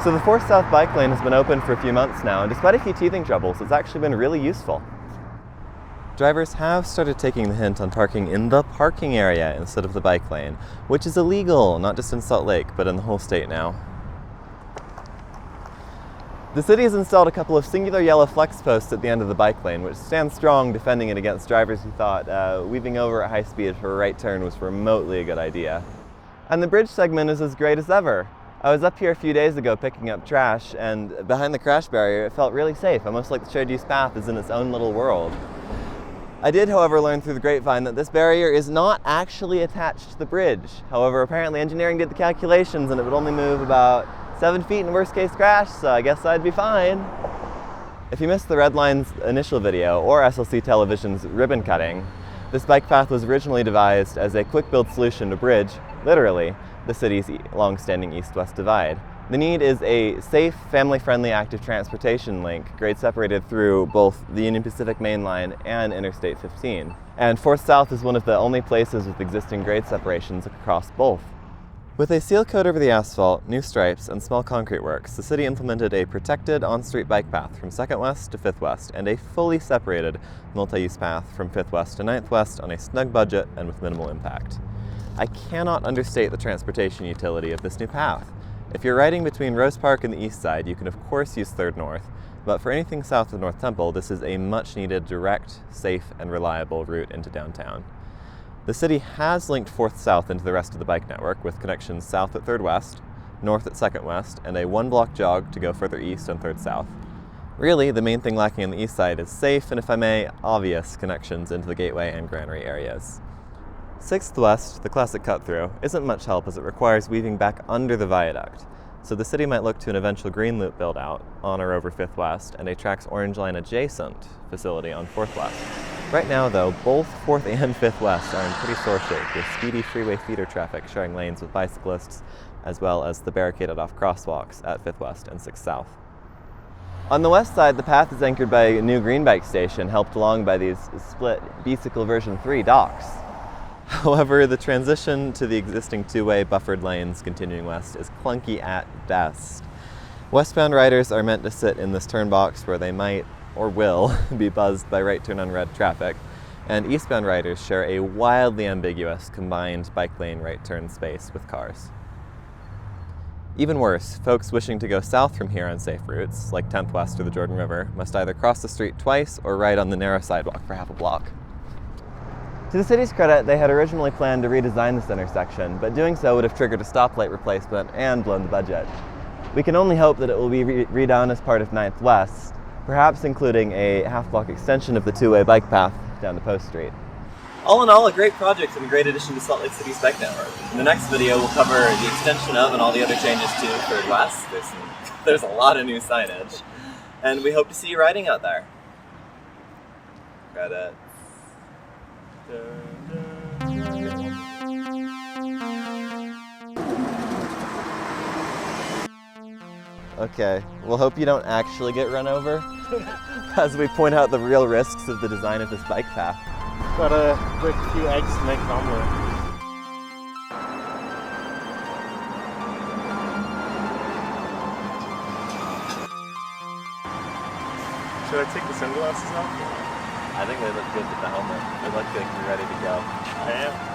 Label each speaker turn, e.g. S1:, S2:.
S1: So the 4th South bike lane has been open for a few months now, and despite a few teething troubles, it's actually been really useful. Drivers have started taking the hint on parking in the parking area instead of the bike lane, which is illegal, not just in Salt Lake, but in the whole state now. The city has installed a couple of singular yellow flex posts at the end of the bike lane, which stand strong, defending it against drivers who thought weaving over at high speed for a right turn was remotely a good idea. And the bridge segment is as great as ever. I was up here a few days ago picking up trash, and behind the crash barrier it felt really safe, almost like the shared use path is in its own little world. I did, however, learn through the grapevine that this barrier is not actually attached to the bridge. However, apparently engineering did the calculations and it would only move about 7 feet in worst case crash, so I guess I'd be fine. If you missed the Red Line's initial video or SLC Television's ribbon cutting, this bike path was originally devised as a quick build solution to bridge, literally, the city's long-standing east-west divide. The need is a safe, family-friendly active transportation link, grade separated through both the Union Pacific Main Line and Interstate 15. And 4th South is one of the only places with existing grade separations across both. With a seal coat over the asphalt, new stripes, and small concrete works, the city implemented a protected on-street bike path from 2nd West to 5th West and a fully separated multi-use path from 5th West to 9th West on a snug budget and with minimal impact. I cannot understate the transportation utility of this new path. If you're riding between Rose Park and the east side, you can of course use 3rd North, but for anything south of North Temple, this is a much-needed, direct, safe, and reliable route into downtown. The city has linked 4th South into the rest of the bike network with connections south at 3rd West, north at 2nd West, and a 1-block jog to go further east on 3rd South. Really, the main thing lacking on the east side is safe and, if I may, obvious connections into the Gateway and Granary areas. 6th West, the classic cut-through, isn't much help as it requires weaving back under the Viaduct, so the city might look to an eventual green loop build-out on or over 5th West and a Trax Orange Line adjacent facility on 4th West. Right now, though, both 4th and 5th West are in pretty sore shape, with speedy freeway feeder traffic sharing lanes with bicyclists, as well as the barricaded-off crosswalks at 5th West and 6th South. On the west side, the path is anchored by a new green bike station, helped along by these split Bicycle version 3 docks. However, the transition to the existing 2-way buffered lanes continuing west is clunky at best. Westbound riders are meant to sit in this turn box where they might, or will, be buzzed by right turn on red traffic, and eastbound riders share a wildly ambiguous combined bike lane right turn space with cars. Even worse, folks wishing to go south from here on safe routes, like 10th West or the Jordan River, must either cross the street twice or ride on the narrow sidewalk for half a block. To the city's credit, they had originally planned to redesign this intersection, but doing so would have triggered a stoplight replacement and blown the budget. We can only hope that it will be redone as part of 9th West, perhaps including a half-block extension of the 2-way bike path down to Post Street. All in all, a great project and a great addition to Salt Lake City's bike network. In the next video, we'll cover the extension of and all the other changes to 3rd West. There's a lot of new signage, and we hope to see you riding out there. Credits. Okay, we'll hope you don't actually get run over as we point out the real risks of the design of this bike path.
S2: Gotta break a few eggs to make an omelet. Should I take the sunglasses off?
S1: I think they look good with the helmet. They look like you're ready to go.
S2: I am.